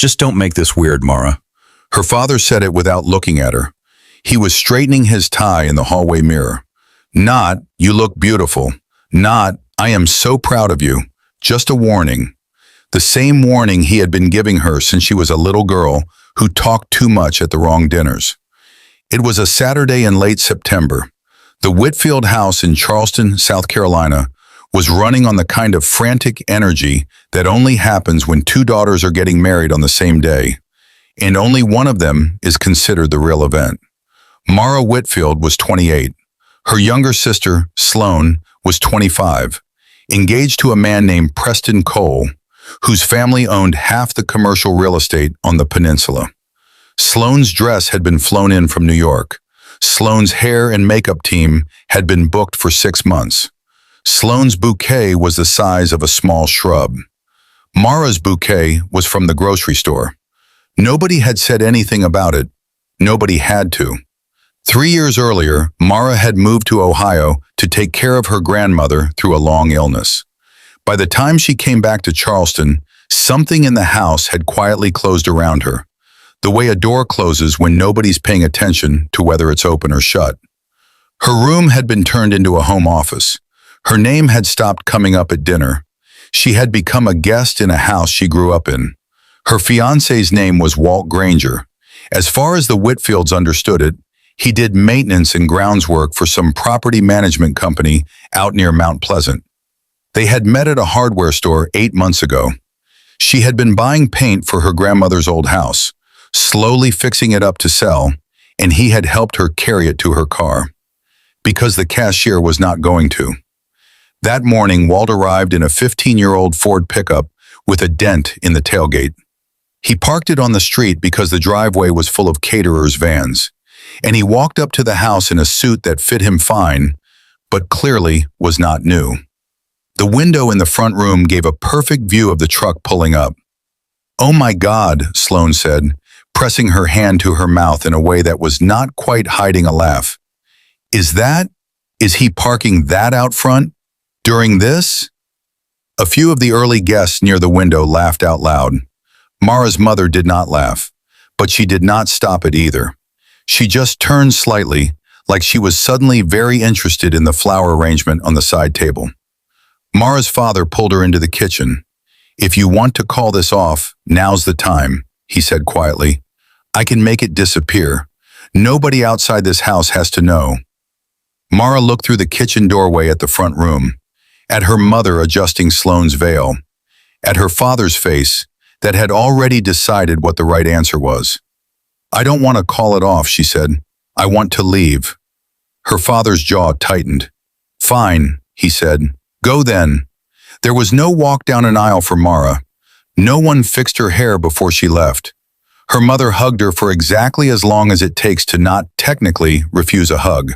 Just don't make this weird, Mara. Her father said it without looking at her. He was straightening his tie in the hallway mirror. Not, you look beautiful. Not, I am so proud of you. Just a warning. The same warning he had been giving her since she was a little girl who talked too much at the wrong dinners. It was a Saturday in late September. The Whitfield house in Charleston, South Carolina, was running on the kind of frantic energy that only happens when two daughters are getting married on the same day, and only one of them is considered the real event. Mara Whitfield was 28. Her younger sister, Sloane, was 25, engaged to a man named Preston Cole, whose family owned half the commercial real estate on the peninsula. Sloane's dress had been flown in from New York. Sloane's hair and makeup team had been booked for 6 months. Sloane's bouquet was the size of a small shrub. Mara's bouquet was from the grocery store. Nobody had said anything about it. Nobody had to. 3 years earlier, Mara had moved to Ohio to take care of her grandmother through a long illness. By the time she came back to Charleston, something in the house had quietly closed around her, the way a door closes when nobody's paying attention to whether it's open or shut. Her room had been turned into a home office. Her name had stopped coming up at dinner. She had become a guest in a house she grew up in. Her fiancé's name was Walt Granger. As far as the Whitfields understood it, he did maintenance and grounds work for some property management company out near Mount Pleasant. They had met at a hardware store 8 months ago. She had been buying paint for her grandmother's old house, slowly fixing it up to sell, and he had helped her carry it to her car, because the cashier was not going to. That morning, Walt arrived in a 15-year-old Ford pickup with a dent in the tailgate. He parked it on the street because the driveway was full of caterers' vans, and he walked up to the house in a suit that fit him fine, but clearly was not new. The window in the front room gave a perfect view of the truck pulling up. "Oh my God," Sloane said, pressing her hand to her mouth in a way that was not quite hiding a laugh. Is he parking that out front? During this?" A few of the early guests near the window laughed out loud. Mara's mother did not laugh, but she did not stop it either. She just turned slightly, like she was suddenly very interested in the flower arrangement on the side table. Mara's father pulled her into the kitchen. "If you want to call this off, now's the time," he said quietly. "I can make it disappear. Nobody outside this house has to know." Mara looked through the kitchen doorway at the front room, at her mother adjusting Sloane's veil, at her father's face that had already decided what the right answer was. "I don't want to call it off," she said. "I want to leave." Her father's jaw tightened. "Fine," he said. "Go then." There was no walk down an aisle for Mara. No one fixed her hair before she left. Her mother hugged her for exactly as long as it takes to not technically refuse a hug.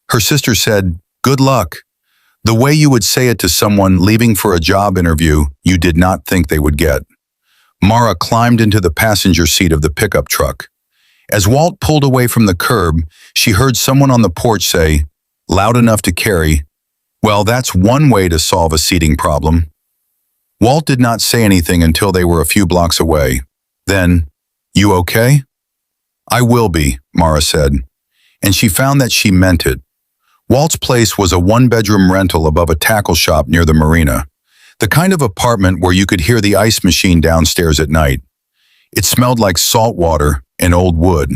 Her sister said, "Good luck," the way you would say it to someone leaving for a job interview you did not think they would get. Mara climbed into the passenger seat of the pickup truck. As Walt pulled away from the curb, she heard someone on the porch say, loud enough to carry, "Well, that's one way to solve a seating problem." Walt did not say anything until they were a few blocks away. Then, "You okay?" "I will be," Mara said, and she found that she meant it. Walt's place was a one-bedroom rental above a tackle shop near the marina, the kind of apartment where you could hear the ice machine downstairs at night. It smelled like salt water and old wood.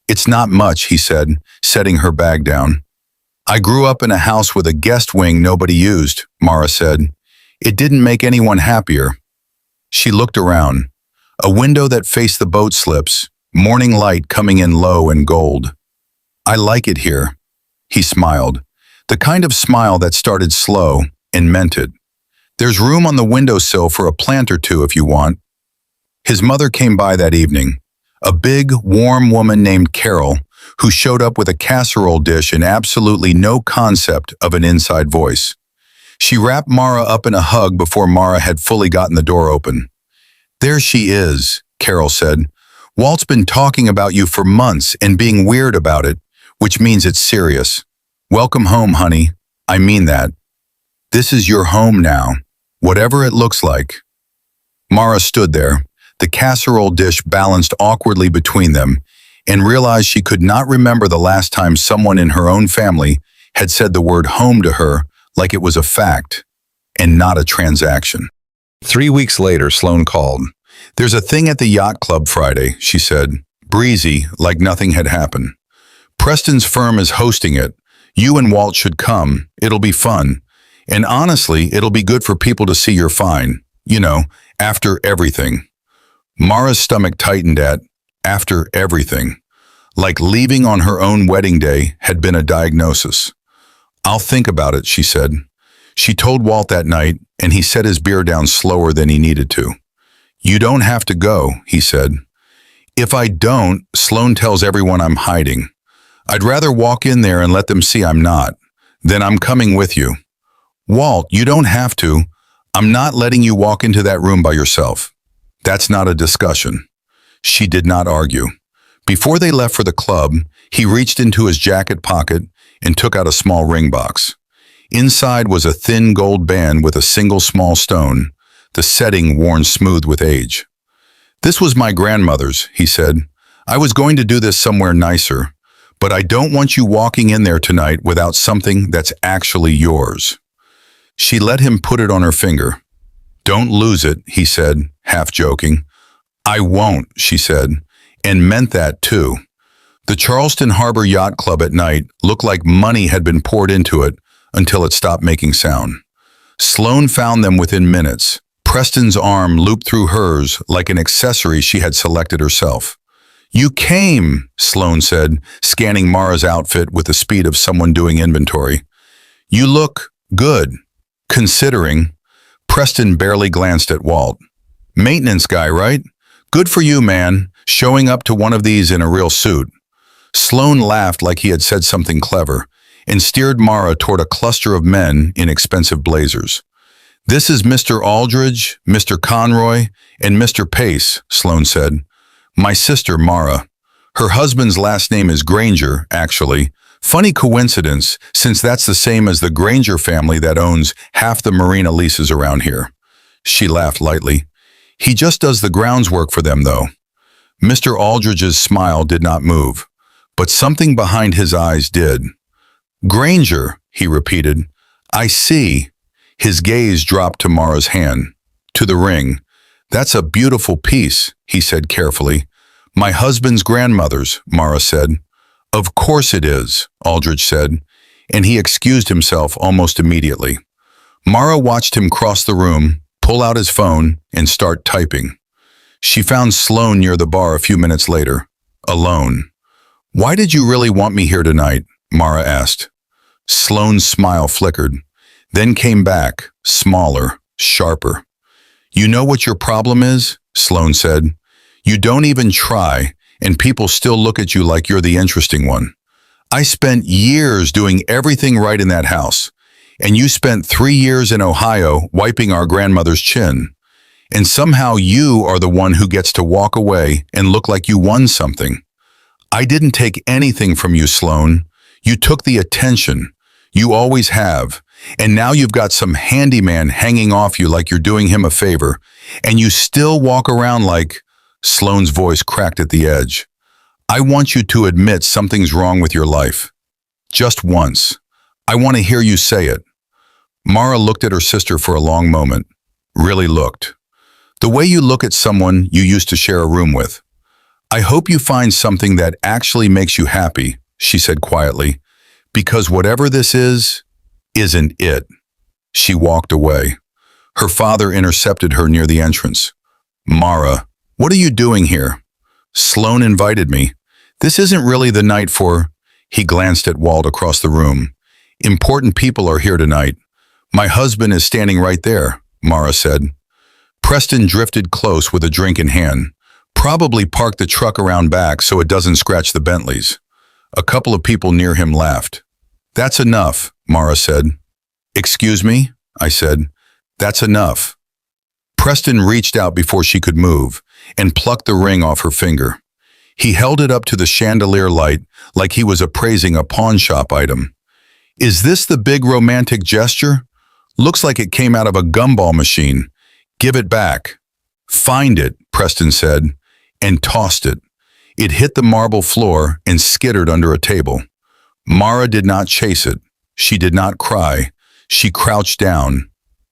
"It's not much," he said, setting her bag down. "I grew up in a house with a guest wing nobody used," Mara said. "It didn't make anyone happier." She looked around. A window that faced the boat slips, morning light coming in low and gold. "I like it here." He smiled, the kind of smile that started slow and meant it. "There's room on the windowsill for a plant or two if you want." His mother came by that evening, a big, warm woman named Carol, who showed up with a casserole dish and absolutely no concept of an inside voice. She wrapped Mara up in a hug before Mara had fully gotten the door open. "There she is," Carol said. "Walt's been talking about you for months and being weird about it, which means it's serious. Welcome home, honey. I mean that. This is your home now, whatever it looks like." Mara stood there, The casserole dish balanced awkwardly between them, and realized she could not remember the last time someone in her own family had said the word home to her like it was a fact and not a transaction. 3 weeks later, Sloane called. "There's a thing at the yacht club Friday," she said, breezy, like nothing had happened. "Preston's firm is hosting it. You and Walt should come. It'll be fun. And honestly, it'll be good for people to see you're fine. You know, after everything." Mara's stomach tightened at "after everything." Like leaving on her own wedding day had been a diagnosis. "I'll think about it," she said. She told Walt that night, and he set his beer down slower than he needed to. "You don't have to go," he said. "If I don't, Sloane tells everyone I'm hiding. I'd rather walk in there and let them see I'm not. Then I'm coming with you." "Walt, you don't have to. I'm not letting you walk into that room by yourself." "That's not a discussion." She did not argue. Before they left for the club, he reached into his jacket pocket and took out a small ring box. Inside was a thin gold band with a single small stone, the setting worn smooth with age. "This was my grandmother's," he said. "I was going to do this somewhere nicer, but I don't want you walking in there tonight without something that's actually yours." She let him put it on her finger. "Don't lose it," he said, half joking. "I won't," she said, and meant that too. The Charleston Harbor Yacht Club at night looked like money had been poured into it until it stopped making sound. Sloane found them within minutes. Preston's arm looped through hers like an accessory she had selected herself. "You came," Sloane said, scanning Mara's outfit with the speed of someone doing inventory. "You look good, considering." Preston barely glanced at Walt. "Maintenance guy, right? Good for you, man, showing up to one of these in a real suit." Sloane laughed like he had said something clever and steered Mara toward a cluster of men in expensive blazers. "This is Mr. Aldridge, Mr. Conroy, and Mr. Pace," Sloane said. "My sister, Mara. Her husband's last name is Granger, actually. Funny coincidence, since that's the same as the Granger family that owns half the marina leases around here." She laughed lightly. "He just does the grounds work for them, though." Mr. Aldridge's smile did not move, but something behind his eyes did. "Granger," he repeated. "I see." His gaze dropped to Mara's hand, to the ring. "That's a beautiful piece," he said carefully. "My husband's grandmother's," Mara said. "Of course it is," Aldridge said, and he excused himself almost immediately. Mara watched him cross the room, pull out his phone, and start typing. She found Sloane near the bar a few minutes later, alone. "Why did you really want me here tonight?" Mara asked. Sloane's smile flickered, then came back, smaller, sharper. "You know what your problem is?" Sloane said. "You don't even try, and people still look at you like you're the interesting one. I spent years doing everything right in that house, and you spent 3 years in Ohio wiping our grandmother's chin. And somehow you are the one who gets to walk away and look like you won something. I didn't take anything from you, Sloane. You took the attention. You always have. And now you've got some handyman hanging off you like you're doing him a favor, and you still walk around like..." Sloane's voice cracked at the edge. "I want you to admit something's wrong with your life. Just once. I want to hear you say it." Mara looked at her sister for a long moment. Really looked. "The way you look at someone you used to share a room with. I hope you find something that actually makes you happy," she said quietly, "because whatever this is, isn't it." She walked away. Her father intercepted her near the entrance. "Mara, what are you doing here?" "Sloane invited me. This isn't really the night for..." He glanced at Walt across the room. "Important people are here tonight. My husband is standing right there," Mara said. Preston drifted close with a drink in hand. "Probably parked the truck around back so it doesn't scratch the Bentleys." A couple of people near him laughed. "That's enough," Mara said. "Excuse me?" I said. "That's enough." Preston reached out before she could move and plucked the ring off her finger. He held it up to the chandelier light like he was appraising a pawn shop item. "Is this the big romantic gesture? Looks like it came out of a gumball machine. Give it back." Find it, Preston said, and tossed it. It hit the marble floor and skittered under a table. Mara did not chase it. She did not cry. She crouched down,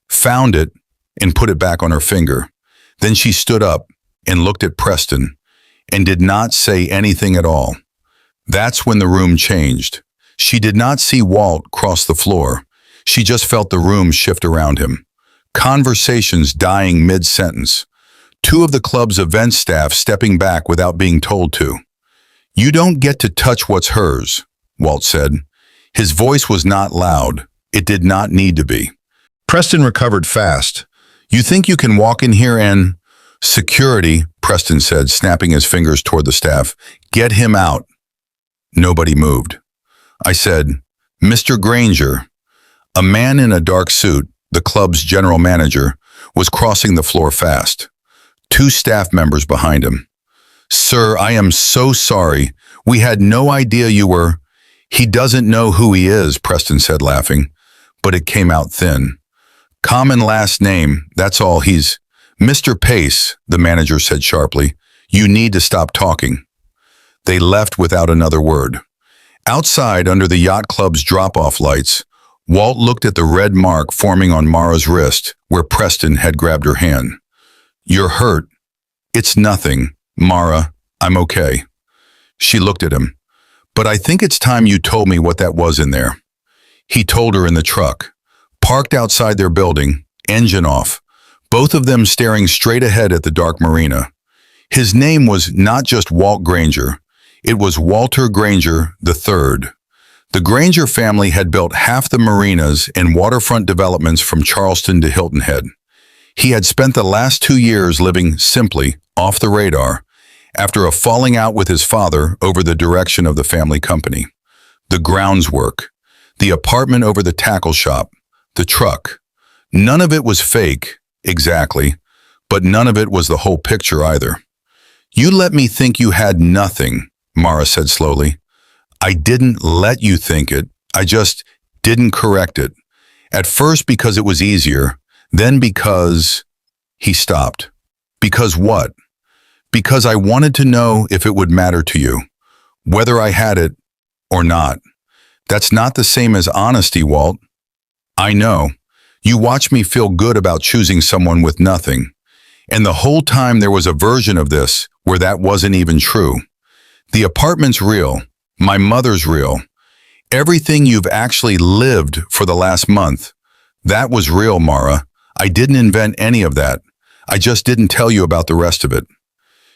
found it, and put it back on her finger. Then she stood up and looked at Preston and did not say anything at all. That's when the room changed. She did not see Walt cross the floor. She just felt the room shift around him. Conversations dying mid-sentence. Two of the club's event staff stepping back without being told to. "You don't get to touch what's hers," Walt said. His voice was not loud. It did not need to be. Preston recovered fast. "You think you can walk in here and—" "Security," Preston said, snapping his fingers toward the staff. "Get him out." Nobody moved. I said, "Mr. Granger." A man in a dark suit, the club's general manager, was crossing the floor fast. Two staff members behind him. "Sir, I am so sorry. We had no idea you were—" "He doesn't know who he is," Preston said, laughing, but it came out thin. "Common last name, that's all. He's—" "Mr. Pace," the manager said sharply, "you need to stop talking." They left without another word. Outside, under the yacht club's drop-off lights, Walt looked at the red mark forming on Mara's wrist, where Preston had grabbed her hand. "You're hurt." "It's nothing, Mara. I'm okay." She looked at him. "But I think it's time you told me what that was in there." He told her in the truck, parked outside their building, engine off, both of them staring straight ahead at the dark marina. His name was not just Walt Granger. It was Walter Granger III. The Granger family had built half the marinas and waterfront developments from Charleston to Hilton Head. He had spent the last 2 years living simply off the radar after a falling out with his father over the direction of the family company. The grounds work, the apartment over the tackle shop, the truck. None of it was fake, exactly, but none of it was the whole picture either. "You let me think you had nothing," Mara said slowly. "I didn't let you think it. I just didn't correct it. At first because it was easier, then because—" He stopped. "Because what?" "Because I wanted to know if it would matter to you, whether I had it or not. That's not the same as honesty, Walt. I know. You watch me feel good about choosing someone with nothing. And the whole time there was a version of this where that wasn't even true. The apartment's real. My mother's real. Everything you've actually lived for the last month. That was real, Mara. I didn't invent any of that. I just didn't tell you about the rest of it."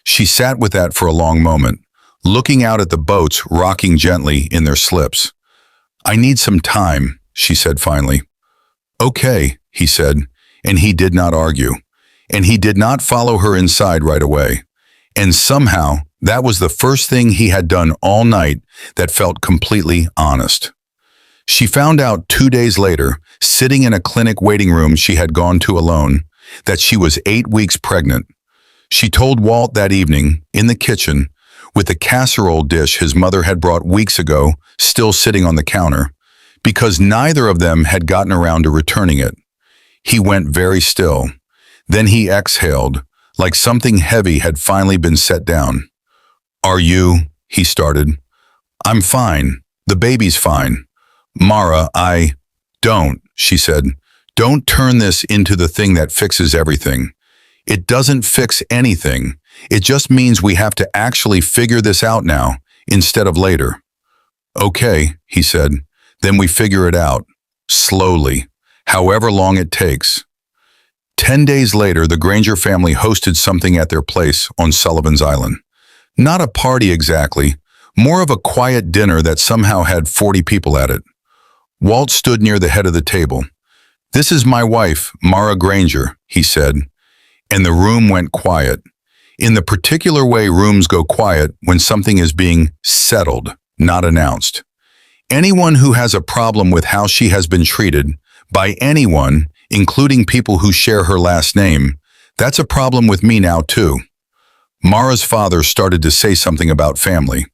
She sat with that for a long moment, looking out at the boats rocking gently in their slips. "I need some time," she said finally. "Okay," he said, and he did not argue. And he did not follow her inside right away. And somehow, that was the first thing he had done all night that felt completely honest. She found out 2 days later, sitting in a clinic waiting room she had gone to alone, that she was 8 weeks pregnant. She told Walt that evening, in the kitchen, with the casserole dish his mother had brought weeks ago still sitting on the counter, because neither of them had gotten around to returning it. He went very still. Then he exhaled, like something heavy had finally been set down. "Are you?" he started. "I'm fine. The baby's fine. Mara, Don't," she said. "Don't turn this into the thing that fixes everything. It doesn't fix anything. It just means we have to actually figure this out now, instead of later." "Okay," he said. "Then we figure it out. Slowly. However long it takes." 10 days later, the Granger family hosted something at their place on Sullivan's Island. Not a party exactly, more of a quiet dinner that somehow had 40 people at it. Walt stood near the head of the table. "This is my wife, Mara Granger," he said, and the room went quiet. In the particular way rooms go quiet when something is being settled, not announced. Anyone who has a problem with how she has been treated, by anyone, including people who share her last name, that's a problem with me now too. Mara's father started to say something about family.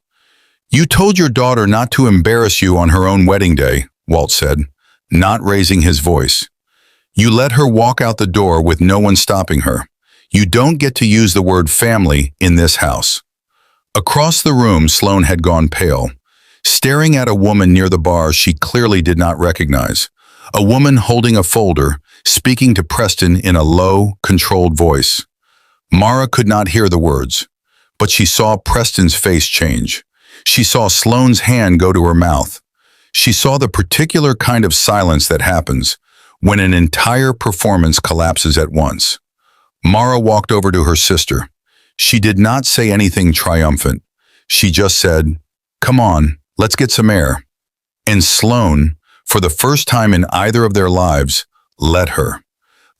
"You told your daughter not to embarrass you on her own wedding day," Walt said, not raising his voice. "You let her walk out the door with no one stopping her. You don't get to use the word family in this house. Across the room, Sloane had gone pale, staring at a woman near the bar she clearly did not recognize. A woman holding a folder, speaking to Preston in a low, controlled voice. Mara could not hear the words, but she saw Preston's face change. She saw Sloane's hand go to her mouth. She saw the particular kind of silence that happens when an entire performance collapses at once. Mara walked over to her sister. She did not say anything triumphant. She just said, "Come on, let's get some air." And Sloane, for the first time in either of their lives, let her.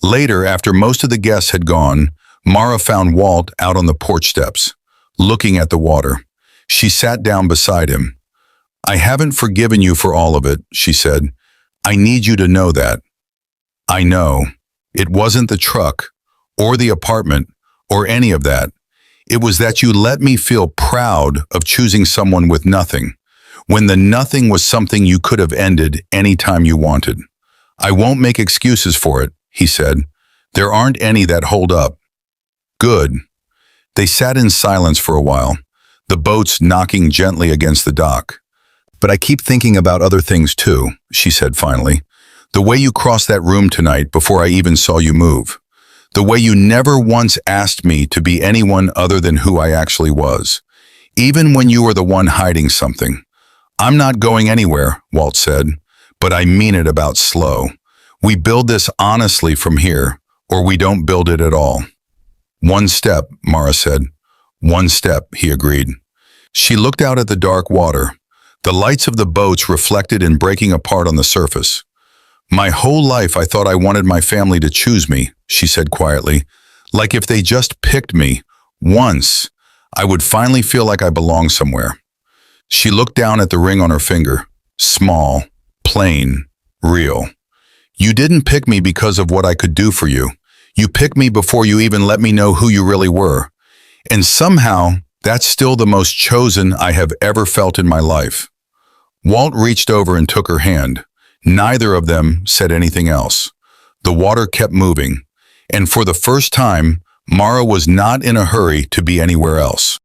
Later, after most of the guests had gone, Mara found Walt out on the porch steps, looking at the water. She sat down beside him. "I haven't forgiven you for all of it," she said. "I need you to know that." "I know. It wasn't the truck, or the apartment, or any of that. It was that you let me feel proud of choosing someone with nothing, when the nothing was something you could have ended any time you wanted. I won't make excuses for it," he said. "There aren't any that hold up." "Good." They sat in silence for a while, the boats knocking gently against the dock. "But I keep thinking about other things too," she said finally. "The way you crossed that room tonight before I even saw you move. The way you never once asked me to be anyone other than who I actually was, even when you were the one hiding something. I'm not going anywhere," Walt said, "but I mean it about Slow. We build this honestly from here, or we don't build it at all." "One step," Mara said. "One step," he agreed. She looked out at the dark water, the lights of the boats reflected and breaking apart on the surface. "My whole life I thought I wanted my family to choose me," she said quietly. "Like if they just picked me once, I would finally feel like I belong somewhere." She looked down at the ring on her finger. Small, plain, real. "You didn't pick me because of what I could do for you. You picked me before you even let me know who you really were. And somehow, that's still the most chosen I have ever felt in my life." Walt reached over and took her hand. Neither of them said anything else. The water kept moving, and for the first time, Mara was not in a hurry to be anywhere else.